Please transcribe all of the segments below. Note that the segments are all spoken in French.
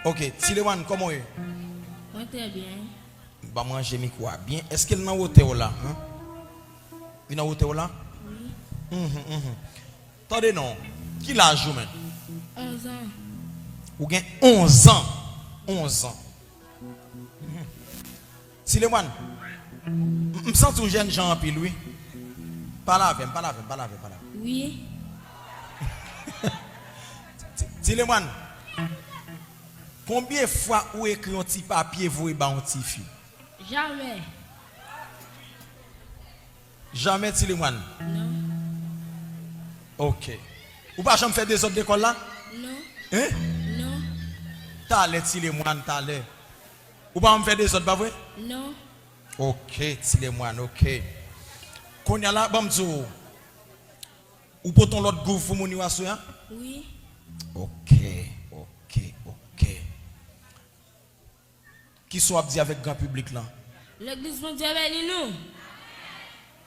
Ok, Tilewan, comment est? Moi, très bien. Bah, manger mi quoi? Bien. Est-ce qu'il est dans l'hôtel là? Hein? Il est dans l'hôtel là? Oui. Attendez, non. Qui l'a joué, man? 11 ans. Ou bien 11 ans. 11 ans. Tilewan, je me sens tout jeune, Jean, puis lui. Pas là, pas là, pas là, pas là. Oui. Tilewan, combien de fois vous écrit un petit papier, vous et un petit fille? Jamais. Jamais, Tilewan. Non. Ok. Ou pas jamais faire des autres d'école là? Non. Hein? Non. T'as l'air, Tilewan, t'as l'air. Ou pas me faire des autres, pas vrai? Non. Ok, Tilewan, ok. Qu'on y a là, bon, ou pour ton l'autre groupe, vous m'en hein? Oui. Ok, ok, ok. Qui soit dit avec le grand public là? L'église mondiale bénit nous.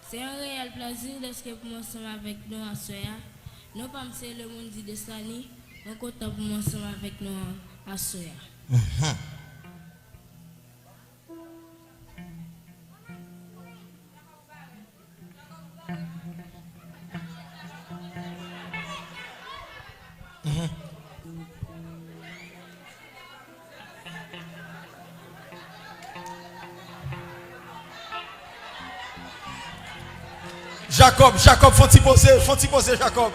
C'est un réel plaisir d'être pour moi ensemble avec nous à soya. Nous pas c'est le monde dit de Sani. On content pour moi ensemble avec nous à soya. Jacob, faut-il poser, Jacob.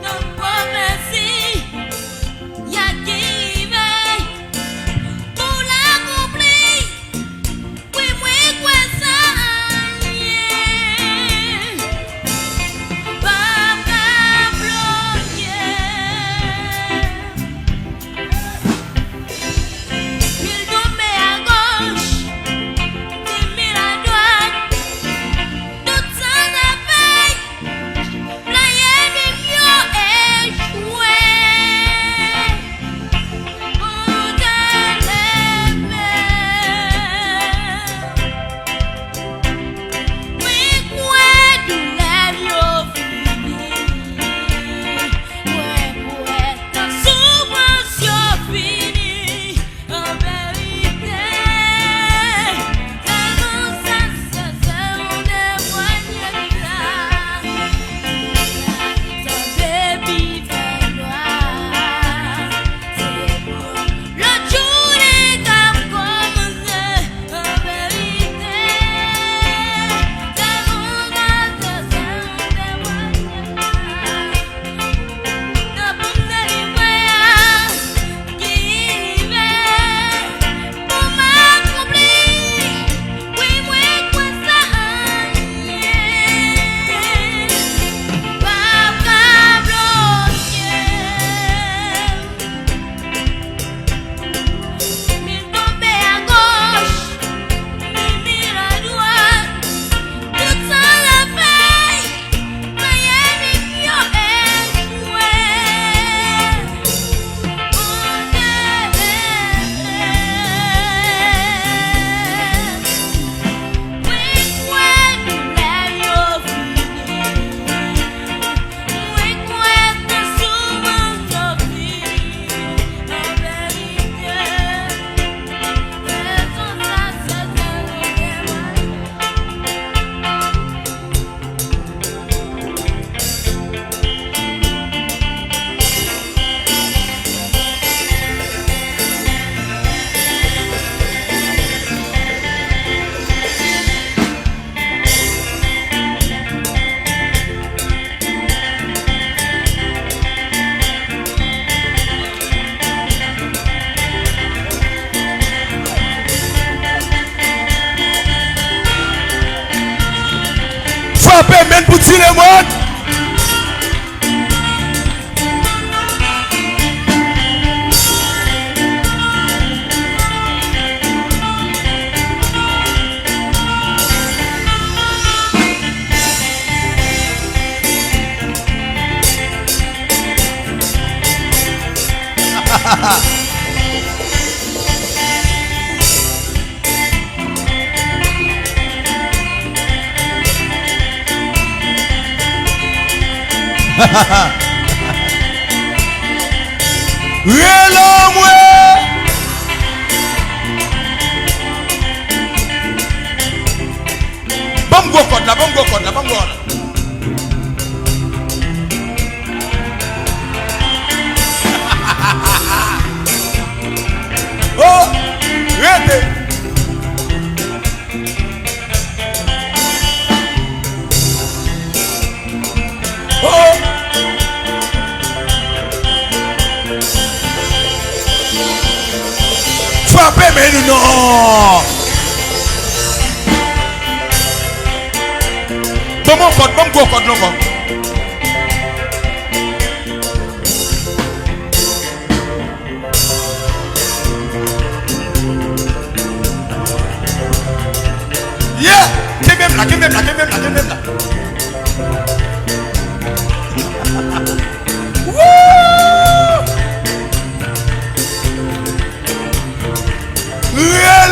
Non promesse Bon go code là, bon go code là, bon go là. Oh, rete. Oh. Frappez mais non. Bon code, bon go code non code. Yeah, qui même là. Wouh!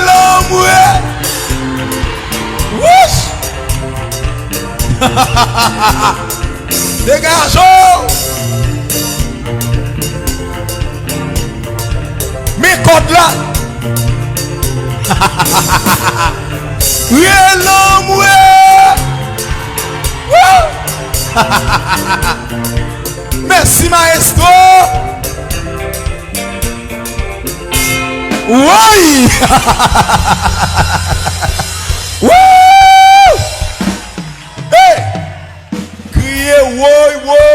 L'homme, ouais. Wouh! Dégageons! Mes codes là! L'homme, ouais! Merci maestro! Oui! Wouh! Hey! Criez, oui!